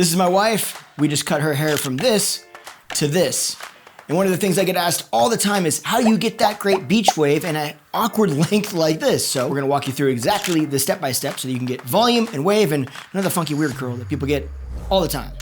This is my wife. We just cut her hair from this to this. And one of the things I get asked all the time is, how do you get that great beach wave in an awkward length like this? So we're gonna walk you through exactly the step-by-step so that you can get volume and wave and another funky weird curl that people get all the time.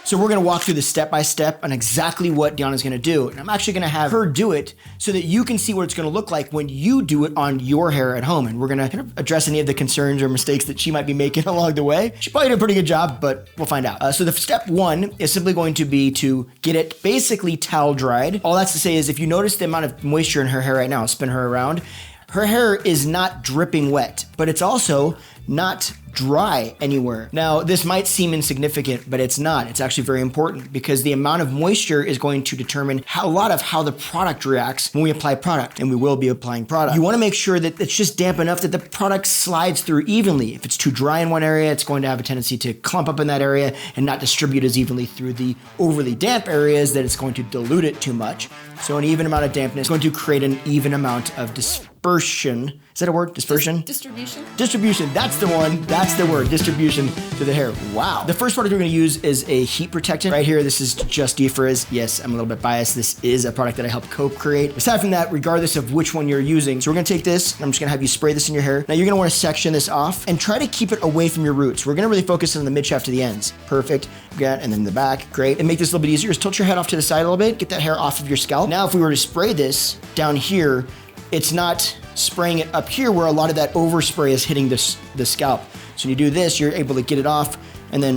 So we're gonna walk through the step-by-step on exactly what Deanna's gonna do. And I'm actually gonna have her do it so that you can see what it's gonna look like when you do it on your hair at home. And we're gonna kind of address any of the concerns or mistakes that she might be making along the way. She probably did a pretty good job, but we'll find out. So the step one is simply going to be to get it basically towel dried. All that's to say is if you notice the amount of moisture in her hair right now, I'll spin her around, her hair is not dripping wet, but it's also not dry anywhere. Now, this might seem insignificant, but it's not. It's actually very important because the amount of moisture is going to determine a lot of how the product reacts when we apply product, and we will be applying product. You wanna make sure that it's just damp enough that the product slides through evenly. If it's too dry in one area, it's going to have a tendency to clump up in that area and not distribute as evenly through the overly damp areas that it's going to dilute it too much. So an even amount of dampness is going to create an even amount of dispersion. Is that a word? Dispersion? Distribution. Distribution, that's the one. That's the word, distribution to the hair. Wow. The first product we're gonna use is a heat protectant. Right here, this is just defrizz. Yes, I'm a little bit biased. This is a product that I helped co-create. Aside from that, regardless of which one you're using, so we're gonna take this, and I'm just gonna have you spray this in your hair. Now you're gonna wanna section this off and try to keep it away from your roots. We're gonna really focus on the mid shaft to the ends. Perfect, good, and then the back, great. And make this a little bit easier, just tilt your head off to the side a little bit, get that hair off of your scalp. Now if we were to spray this down here, it's not spraying it up here where a lot of that overspray is hitting the scalp. So when you do this, you're able to get it off and then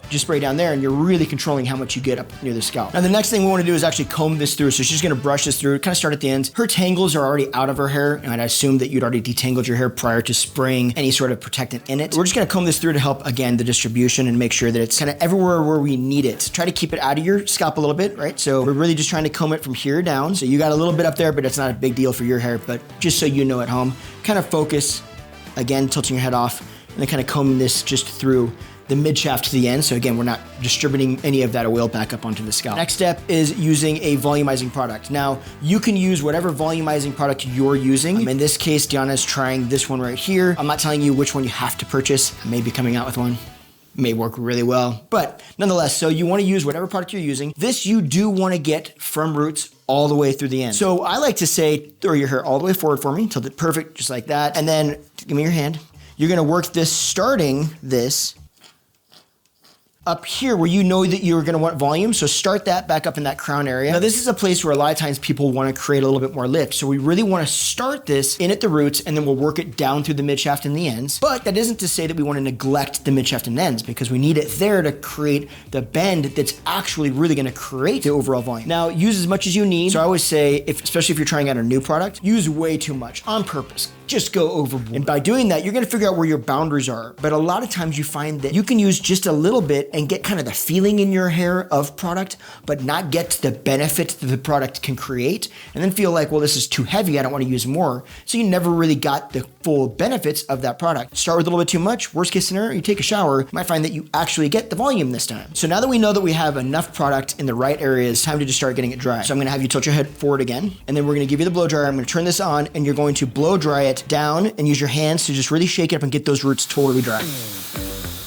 just spray down there, and you're really controlling how much you get up near the scalp. Now the next thing we wanna do is actually comb this through. So she's gonna brush this through, kind of start at the ends. Her tangles are already out of her hair, and I assume that you'd already detangled your hair prior to spraying any sort of protectant in it. We're just gonna comb this through to help, again, the distribution and make sure that it's kind of everywhere where we need it. Try to keep it out of your scalp a little bit, right? So we're really just trying to comb it from here down. So you got a little bit up there, but it's not a big deal for your hair, but just so you know at home, kind of focus, again, tilting your head off, and then kind of combing this just through the mid shaft to the end. So again, we're not distributing any of that oil back up onto the scalp. Next step is using a volumizing product. Now, you can use whatever volumizing product you're using. In this case, Deanna's trying this one right here. I'm not telling you which one you have to purchase. I may be coming out with one. May work really well, but nonetheless, so you wanna use whatever product you're using. This you do wanna get from roots all the way through the end. So I like to say, throw your hair all the way forward for me, tilt it perfect, just like that. And then, give me your hand. You're gonna work this, starting this up here where you know that you're gonna want volume, so start that back up in that crown area. Now this is a place where a lot of times people wanna create a little bit more lift, so we really wanna start this in at the roots and then we'll work it down through the mid shaft and the ends. But that isn't to say that we wanna neglect the mid shaft and ends, because we need it there to create the bend that's actually really gonna create the overall volume. Now use as much as you need. So I always say, especially if you're trying out a new product, use way too much on purpose. Just go overboard. And by doing that, you're gonna figure out where your boundaries are. But a lot of times you find that you can use just a little bit and get kind of the feeling in your hair of product, but not get the benefit that the product can create, and then feel like, well, this is too heavy, I don't wanna use more. So you never really got the full benefits of that product. Start with a little bit too much, worst case scenario, you take a shower, you might find that you actually get the volume this time. So now that we know that we have enough product in the right areas, it's time to just start getting it dry. So I'm gonna have you tilt your head forward again, and then we're gonna give you the blow dryer. I'm gonna turn this on, and you're going to blow dry it down and use your hands to just really shake it up and get those roots totally dry.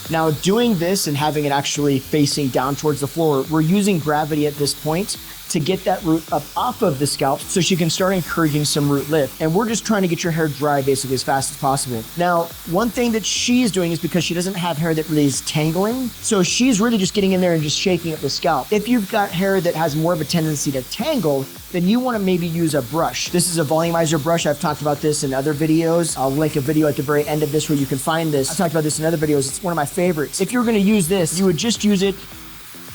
Now doing this and having it actually facing down towards the floor, we're using gravity at this point to get that root up off of the scalp so she can start encouraging some root lift. And we're just trying to get your hair dry basically as fast as possible. Now, one thing that she's doing is because she doesn't have hair that really is tangling, so she's really just getting in there and just shaking up the scalp. If you've got hair that has more of a tendency to tangle, then you wanna maybe use a brush. This is a volumizer brush. I've talked about this in other videos. I'll link a video at the very end of this where you can find this. I've talked about this in other videos. It's one of my favorites. If you're gonna use this, you would just use it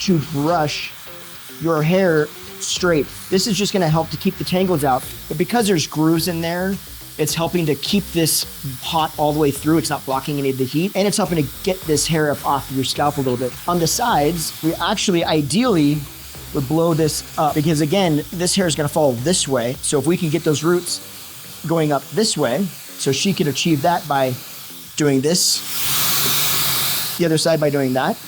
to brush your hair straight. This is just gonna help to keep the tangles out, but because there's grooves in there, it's helping to keep this hot all the way through. It's not blocking any of the heat, and it's helping to get this hair up off of your scalp a little bit. On the sides, we actually ideally would blow this up, because again, this hair is gonna fall this way. So if we can get those roots going up this way, so she could achieve that by doing this, the other side by doing that,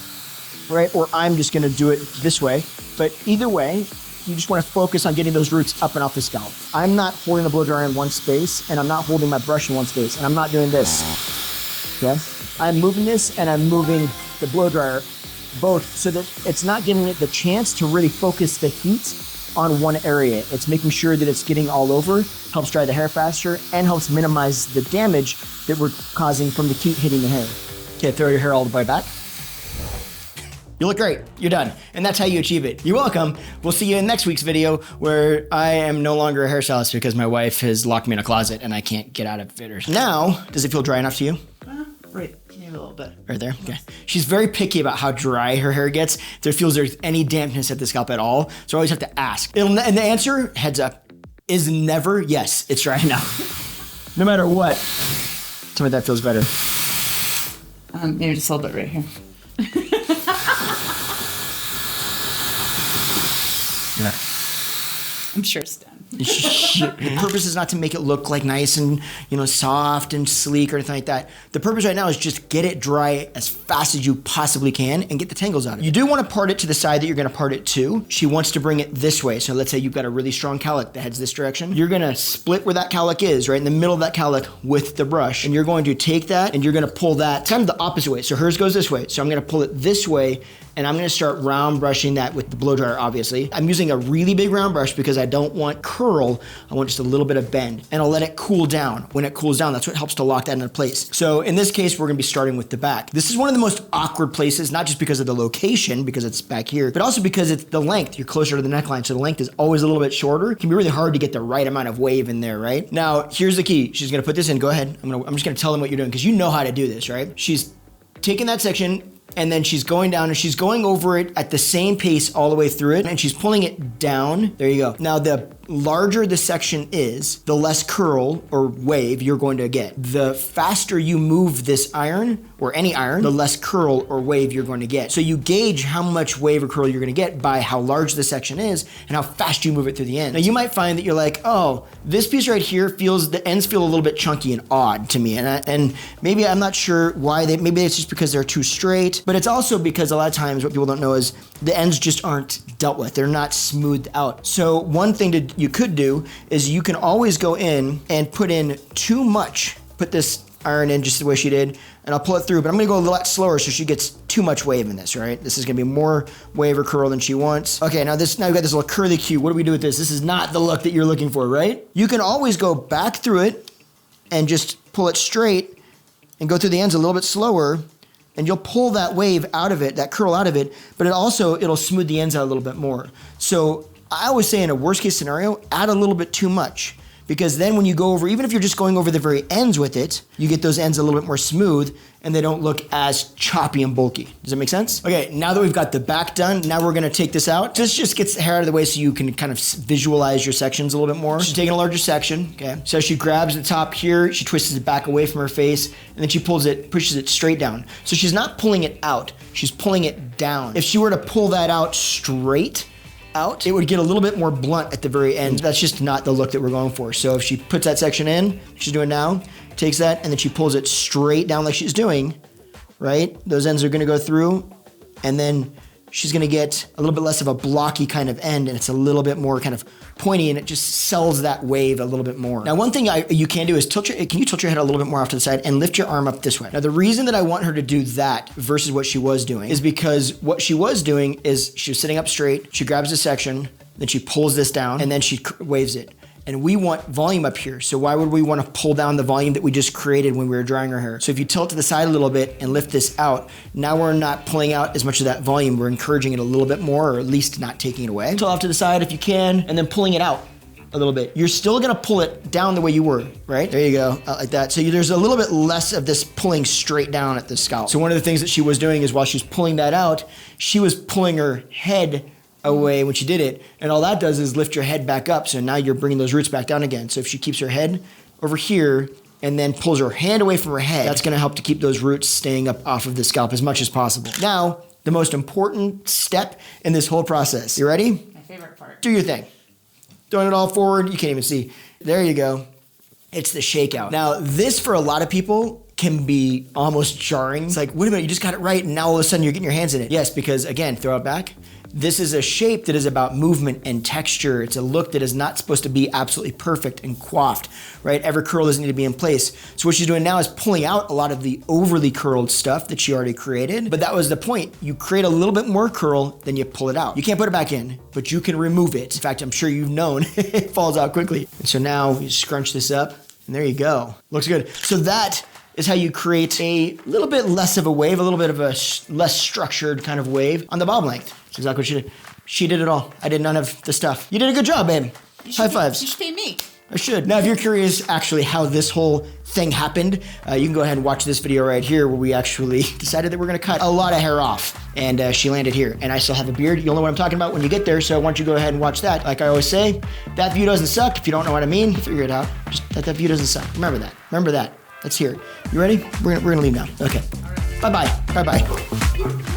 right? Or I'm just gonna do it this way. But either way, you just want to focus on getting those roots up and off the scalp. I'm not holding the blow dryer in one space, and I'm not holding my brush in one space, and I'm not doing this. Okay. I'm moving this and I'm moving the blow dryer both so that it's not giving it the chance to really focus the heat on one area. It's making sure that it's getting all over, helps dry the hair faster, and helps minimize the damage that we're causing from the heat hitting the hair. Okay, throw your hair all the way back. You look great. You're done. And that's how you achieve it. You're welcome. We'll see you in next week's video where I am no longer a hairstylist because my wife has locked me in a closet and I can't get out of it. Now, does it feel dry enough to you? Right, maybe a little bit. Right there? Okay. She's very picky about how dry her hair gets. If there feels there's any dampness at the scalp at all. So I always have to ask. And the answer, heads up, is never yes, it's dry enough. No matter what. Tell me that feels better. Maybe just a little bit right here. Yeah. I'm sure it's done. The purpose is not to make it look like nice and, you know, soft and sleek or anything like that. The purpose right now is just get it dry as fast as you possibly can and get the tangles out of it. You do want to part it to the side that you're going to part it to. She wants to bring it this way. So let's say you've got a really strong cowlick that heads this direction. You're going to split where that cowlick is, right in the middle of that cowlick with the brush. And you're going to take that and you're going to pull that kind of the opposite way. So hers goes this way. So I'm going to pull it this way and I'm going to start round brushing that with the blow dryer, obviously. I'm using a really big round brush because I don't want curl. I want just a little bit of bend, and I'll let it cool down. When it cools down, that's what helps to lock that into place. So in this case, we're going to be starting with the back. This is one of the most awkward places, not just because of the location, because it's back here, but also because it's the length. You're closer to the neckline, so the length is always a little bit shorter. It can be really hard to get the right amount of wave in there, right? Now, here's the key. She's going to put this in. Go ahead. I'm just going to tell them what you're doing because you know how to do this, right? She's taking that section, and then she's going down and she's going over it at the same pace all the way through it, and she's pulling it down. There you go. Now, the larger the section is, the less curl or wave you're going to get. The faster you move this iron, or any iron, the less curl or wave you're going to get. So you gauge how much wave or curl you're going to get by how large the section is and how fast you move it through the end. Now, you might find that you're like, oh, this piece right here the ends feel a little bit chunky and odd to me. And maybe I'm not sure why maybe it's just because they're too straight, but it's also because a lot of times what people don't know is the ends just aren't dealt with. They're not smoothed out. So one thing you could do is you can always go in and put in too much. Put this iron in just the way she did, and I'll pull it through, but I'm gonna go a lot slower so she gets too much wave in this, right? This is gonna be more wave or curl than she wants. Okay, now we've got this little curly cue. What do we do with this? This is not the look that you're looking for, right? You can always go back through it and just pull it straight and go through the ends a little bit slower, and you'll pull that wave out of it, that curl out of it, but it'll smooth the ends out a little bit more. So I always say in a worst case scenario, add a little bit too much, because then when you go over, even if you're just going over the very ends with it, you get those ends a little bit more smooth and they don't look as choppy and bulky. Does that make sense? Okay, now that we've got the back done, now we're gonna take this out. This just gets the hair out of the way so you can kind of visualize your sections a little bit more. She's taking a larger section, okay? So she grabs the top here, she twists it back away from her face, and then she pushes it straight down. So she's not pulling it out, she's pulling it down. If she were to pull that out straight, it would get a little bit more blunt at the very end. That's just not the look that we're going for. So if she puts that section in, she's doing now, takes that, and then she pulls it straight down like she's doing, right? Those ends are gonna go through, and then she's gonna get a little bit less of a blocky kind of end, and it's a little bit more kind of pointy, and it just sells that wave a little bit more. Now, one thing you can do is can you tilt your head a little bit more off to the side and lift your arm up this way? Now, the reason that I want her to do that versus what she was doing is because what she was doing is she was sitting up straight, she grabs a section, then she pulls this down, and then she waves it. And we want volume up here. So why would we want to pull down the volume that we just created when we were drying our hair? So if you tilt to the side a little bit and lift this out, now we're not pulling out as much of that volume. We're encouraging it a little bit more, or at least not taking it away. Tilt off to the side if you can, and then pulling it out a little bit. You're still gonna pull it down the way you were, right? There you go, like that. So there's a little bit less of this pulling straight down at the scalp. So one of the things that she was doing is while she was pulling that out, she was pulling her head away when she did it, and all that does is lift your head back up, so now you're bringing those roots back down again. So if she keeps her head over here and then pulls her hand away from her head, that's gonna help to keep those roots staying up off of the scalp as much as possible. Now, the most important step in this whole process. You ready? My favorite part. Do your thing. Throwing it all forward, you can't even see. There you go. It's the shakeout. Now, this for a lot of people can be almost jarring. It's like, wait a minute, you just got it right, and now all of a sudden you're getting your hands in it. Yes, because again, throw it back. This is a shape that is about movement and texture. It's a look that is not supposed to be absolutely perfect and coiffed, right? Every curl doesn't need to be in place. So what she's doing now is pulling out a lot of the overly curled stuff that she already created. But that was the point. You create a little bit more curl, then you pull it out. You can't put it back in, but you can remove it. In fact, I'm sure you've known it falls out quickly. And so now you scrunch this up, and there you go. Looks good. So that is how you create a little bit less of a wave, a little bit of a less structured kind of wave on the bob length. That's exactly what she did. She did it all. I did none of the stuff. You did a good job, babe. High fives. You should pay me. I should. Now, if you're curious actually how this whole thing happened, you can go ahead and watch this video right here where we actually decided that we're gonna cut a lot of hair off. And she landed here. And I still have a beard. You'll know what I'm talking about when you get there, so why don't you go ahead and watch that. Like I always say, that view doesn't suck. If you don't know what I mean, figure it out. Just that view doesn't suck. Remember that. Remember that. Let's hear it. You ready? We're gonna leave now. Okay. Bye-bye. Bye-bye.